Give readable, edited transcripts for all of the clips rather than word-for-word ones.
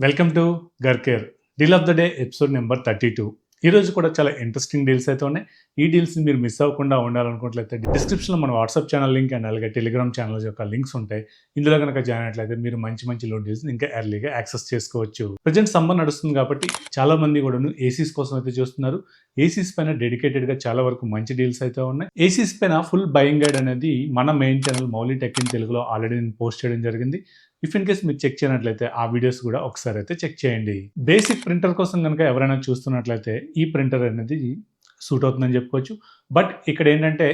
Welcome to గర్కేర్ deal of the day episode number 32. ఈ రోజు కూడా చాలా ఇంట్రెస్టింగ్ డీల్స్ అయితే ఉన్నాయి. ఈ డీల్స్ని మీరు మిస్ అవ్వకుండా ఉండాలనుకున్నట్లయితే డిస్క్రిప్షన్లో మన వాట్సాప్ ఛానల్ లింక్ అండ్ అలాగే టెలిగ్రామ్ ఛానల్ యొక్క లింక్స్ ఉంటాయి. ఇందులో కనుక జాయిన్ అయినట్లయితే మీరు మంచి మంచి లోన్ డీల్స్ ఇంకా ఎర్లీగా యాక్సెస్ చేసుకోవచ్చు. ప్రజెంట్ సమ్మర్ నడుస్తుంది కాబట్టి చాలా మంది కూడా ఏసీస్ కోసం అయితే చూస్తున్నారు. ఏసీస్ పైన డెడికేటెడ్గా చాలా వరకు మంచి డీల్స్ అయితే ఉన్నాయి. ఏసీస్ పైన ఫుల్ బయింగ్ గైడ్ అనేది మన main channel Mouli tech in తెలుగులో ఆల్రెడీ నేను పోస్ట్ చేయడం జరిగింది. ఇఫ్ ఇన్ కేస్ మీరు చెక్ చేయనట్లయితే ఆ వీడియోస్ కూడా ఒకసారి అయితే చెక్ చేయండి. బేసిక్ ప్రింటర్ కోసం కనుక ఎవరైనా చూస్తున్నట్లయితే ఈ ప్రింటర్ అనేది సూట్ అవుతుందని చెప్పుకోవచ్చు. బట్ ఇక్కడ ఏంటంటే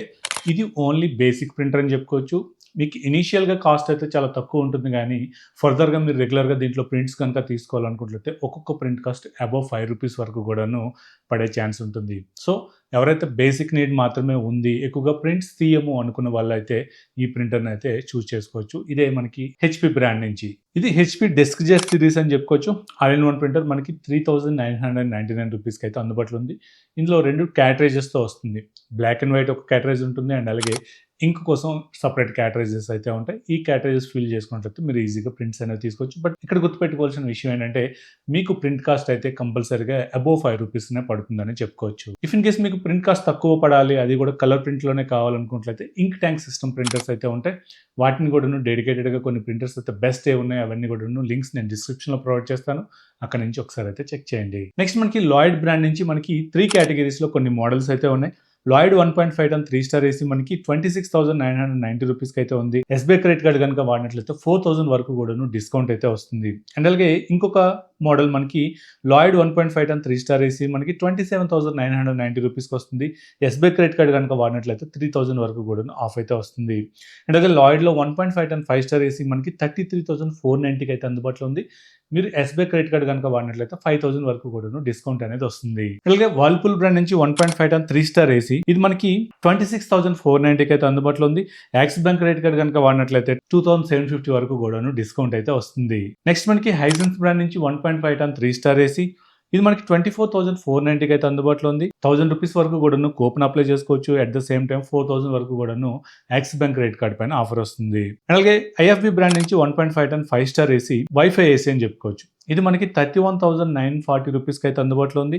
ఇది ఓన్లీ బేసిక్ ప్రింటర్ అని చెప్పుకోవచ్చు. మీకు ఇనీషియల్గా కాస్ట్ అయితే చాలా తక్కువ ఉంటుంది, కానీ ఫర్దర్గా మీరు రెగ్యులర్గా దీంట్లో ప్రింట్స్ కనుక తీసుకోవాలనుకుంటే ఒక్కొక్క ప్రింట్ కాస్ట్ అబౌవ్ ₹5 వరకు కూడాను పడే ఛాన్స్ ఉంటుంది. సో ఎవరైతే బేసిక్ నీడ్ మాత్రమే ఉంది, ఎక్కువగా ప్రింట్స్ తీయము అనుకున్న వాళ్ళైతే ఈ ప్రింటర్ని అయితే చూస్ చేసుకోవచ్చు. ఇదే మనకి హెచ్పి బ్రాండ్ నుంచి. ఇది హెచ్పి డెస్క్ జెట్ సిరీస్ అని చెప్పుకోవచ్చు. ఆల్ ఇన్ వన్ ప్రింటర్ మనకి ₹3,999 అయితే అందుబాటులో ఉంది. ఇందులో 2 క్యాటరేజెస్తో వస్తుంది. బ్లాక్ అండ్ వైట్ ఒక క్యాటరేజ్ ఉంటుంది అండ్ అలాగే ఇంక్ కోసం సపరేట్ క్యాటరేజెస్ అయితే ఉంటాయి. ఈ క్యాటరేజెస్ ఫిల్ చేసుకున్నట్లయితే మీరు ఈజీగా ప్రింట్స్ అనేవి తీసుకోవచ్చు. బట్ ఇక్కడ గుర్తుపెట్టుకోవాల్సిన విషయం ఏంటంటే మీకు ప్రింట్ కాస్ట్ అయితే కంపల్సరీగా అబౌవ్ ₹5 పడుతుందని చెప్పుకోవచ్చు. ఇఫ్ ఇన్ కేస్ మీకు ప్రింట్ కాస్ట్ తక్కువ పడాలి, అది కూడా కలర్ ప్రింట్లోనే కావాలనుకున్నట్లయితే ఇంక్ ట్యాంక్ సిస్టమ్ ప్రింటర్స్ అయితే ఉంటాయి. వాటిని కూడా డెడికేటెడ్గా కొన్ని ప్రింటర్స్ అయితే బెస్ట్ ఏ ఉన్నాయి అవన్నీ కూడా లింక్స్ నేను డిస్క్రిప్షన్లో ప్రొవైడ్ చేస్తాను. అక్కడ నుంచి ఒకసారి అయితే చెక్ చేయండి. నెక్స్ట్ మనకి లాయిడ్ బ్రాండ్ నుంచి మనకి 3 కేటగిరీస్లో కొన్ని మోడల్స్ అయితే ఉన్నాయి. లాయిడ్ 1.5 టన్ 3 స్టార్ ఏసీ మనకి ₹26,990 అయితే ఉంది. ఎస్బీఐ క్రెడిట్ కార్డ్ కనుక వాడినట్లయితే 4,000 వరకు కూడాను డిస్కౌంట్ అయితే వస్తుంది. అండ్ అలాగే ఇంకొక మోడల్ మనకి లాయిడ్ 1.5 టన్ 3 స్టార్ ఏసీ మనకి ₹27,990 వస్తుంది. ఎస్బీఐ క్రెడిట్ కార్డ్ కనుక వాడినట్లయితే 3,000 వరకు కూడాను ఆఫ్ అయితే వస్తుంది. అండ్ అలాగే లాయిడ్లో 1.5 టన్ 5 స్టార్ ఏసీ మనకి $33,490 అయితే అందుబాటులో ఉంది. మీరు ఎస్బీఐ క్రెడిట్ కార్డ్ కనుక వాడినట్లయితే 5,000 వరకు కూడాను డిస్కౌంట్ అనేది వస్తుంది. అలాగే వర్ల్పూల్ బ్రాండ్ నుంచి 1.5 టన్ 3 స్టార్ ఏసీ ఇది మనకి $26,490 అయితే అందుబాటులో ఉంది. యాక్సిస్ బ్యాంక్ క్రెడిట్ కార్డ్ కనుక వాడినట్లయితే 2,750 వరకు కూడాను డిస్కౌంట్ అయితే వస్తుంది. నెక్స్ట్ మనకి హైసెన్స్ బ్రాండ్ నుంచి 1.5 టన్ 3 స్టార్ ఏసీ ఇది మనకి $24,490 అయితే అందుబాటులో ఉంది. ₹1,000 వరకు కూడాను కూపన్ అప్లై చేసుకోవచ్చు. అట్ ద సేమ్ టైం 4,000 వరకు కూడాను యాక్సిస్ బ్యాంక్ క్రెడిట్ కార్డ్ పైన ఆఫర్ వస్తుంది. అలాగే ఐఎఫ్బి బ్రాండ్ నుంచి 1.5 టన్ 5 స్టార్ ఏసీ వైఫై ఏసీ అని చెప్పుకోవచ్చు. ఇది మనకి ₹31,940 అయితే అందుబాటులో ఉంది.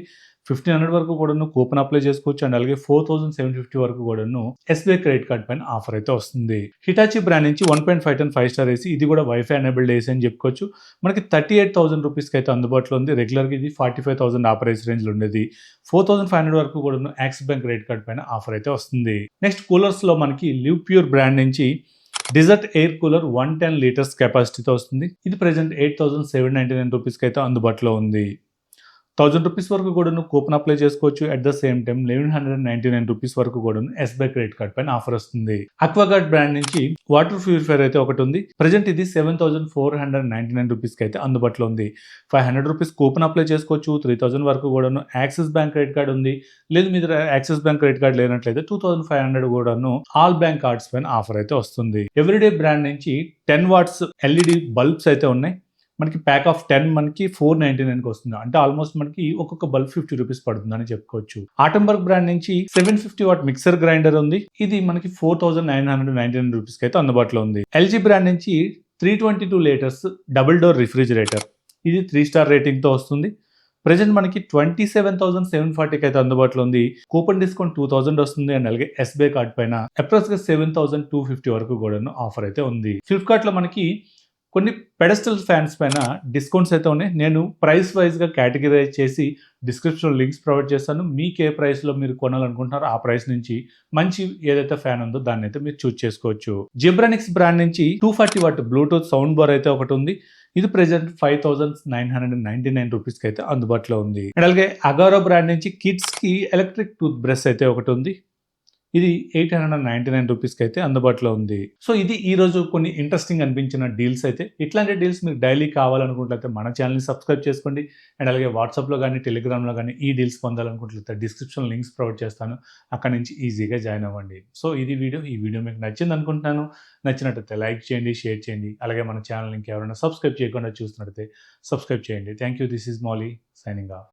1,500 వరకు కూడాను కూపన్ అప్లై చేసుకోవచ్చు. అండ్ అలాగే 4,750 వరకు కూడాను ఎస్బీఐ క్రెడిట్ కార్డ్ పైన ఆఫర్ అయితే వస్తుంది. హిటాచి బ్రాండ్ నుంచి 1.5 టన్ 5 స్టార్ ఏసీ ఇది కూడా వైఫై ఎనేబుల్డ్ ఏసీ అని చెప్పుకోవచ్చు. మనకి ₹38,000 అయితే అందుబాటులో ఉంది. రెగ్యులర్గా ఇది 45,000 ఆ ప్రైస్ రేంజ్లో ఉండేది. 4,500 వరకు కూడాను యాక్సిస్ బ్యాంక్ క్రెడిట్ కార్డ్ పైన ఆఫర్ అయితే వస్తుంది. నెక్స్ట్ కూలర్స్లో మనకి లివ్ ప్యూర్ బ్రాండ్ నుంచి డిజర్ట్ ఎయిర్ కూలర్ 110 లీటర్స్ కెపాసిటీతో వస్తుంది. ఇది ప్రెజెంట్ ₹8,799 అయితే అందుబాటులో ఉంది. ₹1,000 వరకు కూడాను కూపన్ అప్లై చేసుకోవచ్చు. అట్ ద సేమ్ టైం ₹1,199 వరకు కూడాను ఎస్బీఐ క్రెడిట్ కార్డ్ పైన ఆఫర్ వస్తుంది. అక్వాగార్డ్ బ్రాండ్ నుంచి వాటర్ ప్యూరిఫైర్ అయితే ఒకటి ఉంది. ప్రజెంట్ ఇది ₹7,499 అయితే అందుబాటులో ఉంది. ₹500 కూపన్ అప్లై చేసుకోవచ్చు. 3,000 వరకు కూడాను యాక్సిస్ బ్యాంక్ క్రెడిట్ కార్డ్ ఉంది. లేదు మీ దగ్గర యాక్సిస్ బ్యాంక్ క్రెడిట్ కార్డ్ లేనట్లయితే 2,500 కూడాను ఆల్ బ్యాంక్ కార్డ్స్ పైన ఆఫర్ అయితే వస్తుంది. ఎవ్రీడే బ్రాండ్ నుంచి 10 వాట్స్ ఎల్ఈడి బల్బ్స్ అయితే ఉన్నాయి. మనకి ప్యాక్ ఆఫ్ 10 మనకి ₹499 వస్తుంది. అంటే ఆల్మోస్ట్ మనకి ఒక్కొక్క బల్బ్ ₹50 పడుతుందని చెప్పుకోవచ్చు. ఆటంబర్గ్ బ్రాండ్ నుంచి 750 వాట్ మిక్సర్ గ్రైండర్ ఉంది. ఇది మనకి ₹4,999 అయితే అందుబాటులో ఉంది. ఎల్జీ బ్రాండ్ నుంచి 322 లీటర్స్ డబుల్ డోర్ రిఫ్రిజిరేటర్ ఇది 3 స్టార్ రేటింగ్తో వస్తుంది. ప్రెజెంట్ మనకి 27,740 అయితే అందుబాటులో ఉంది. కూపన్ డిస్కౌంట్ 2,000 వస్తుంది. అండ్ అలాగే ఎస్బీఐ కార్డ్ పైన అప్రాక్స్గా 7,250 వరకు కూడా ఆఫర్ అయితే ఉంది. ఫ్లిప్కార్ట్లో మనకి కొన్ని పెడస్టల్ ఫ్యాన్స్ పైన డిస్కౌంట్స్ అయితే ఉన్నాయి. నేను ప్రైస్ వైజ్గా కేటగిరైజ్ చేసి డిస్క్రిప్షన్లో లింక్స్ ప్రొవైడ్ చేస్తాను. మీకు ఏ ప్రైస్లో మీరు కొనాలనుకుంటున్నారో ఆ ప్రైస్ నుంచి మంచి ఏదైతే ఫ్యాన్ ఉందో దాన్ని అయితే మీరు చూస్ చేసుకోవచ్చు. జిబ్రానిక్స్ బ్రాండ్ నుంచి 240 వాట్ బ్లూటూత్ సౌండ్ బార్ అయితే ఒకటి ఉంది. ఇది ప్రెజెంట్ ₹5,999 అయితే అందుబాటులో ఉంది. అండ్ అలాగే అగారో బ్రాండ్ నుంచి కిడ్స్కి ఎలక్ట్రిక్ టూత్ బ్రష్ అయితే ఒకటి ఉంది. ఇది ₹899 అయితే అందుబాటులో ఉంది. సో ఇది ఈ రోజు కొన్ని ఇంట్రెస్టింగ్ అనిపించిన డీల్స్ అయితే. ఇట్లాంటి డీల్స్ మీకు డైలీ కావాలనుకుంటే మన ఛానల్ని సబ్స్క్రైబ్ చేసుకోండి. అండ్ అలాగే వాట్సాప్లో కానీ టెలిగ్రామ్లో కానీ ఈ డీల్స్ పొందాలనుకుంటే డిస్క్రిప్షన్ లింక్స్ ప్రొవైడ్ చేస్తాను. అక్కడ నుంచి ఈజీగా జాయిన్ అవ్వండి. సో ఇది ఈ వీడియో మీకు నచ్చింది అనుకుంటున్నాను. నచ్చినట్లయితే లైక్ చేయండి, షేర్ చేయండి. అలాగే మన ఛానల్ ఇంకెవరైనా సబ్స్క్రైబ్ చేయకుండా చూస్తున్నట్లయితే సబ్స్క్రైబ్ చేయండి. Thank you. This is Mouli signing off.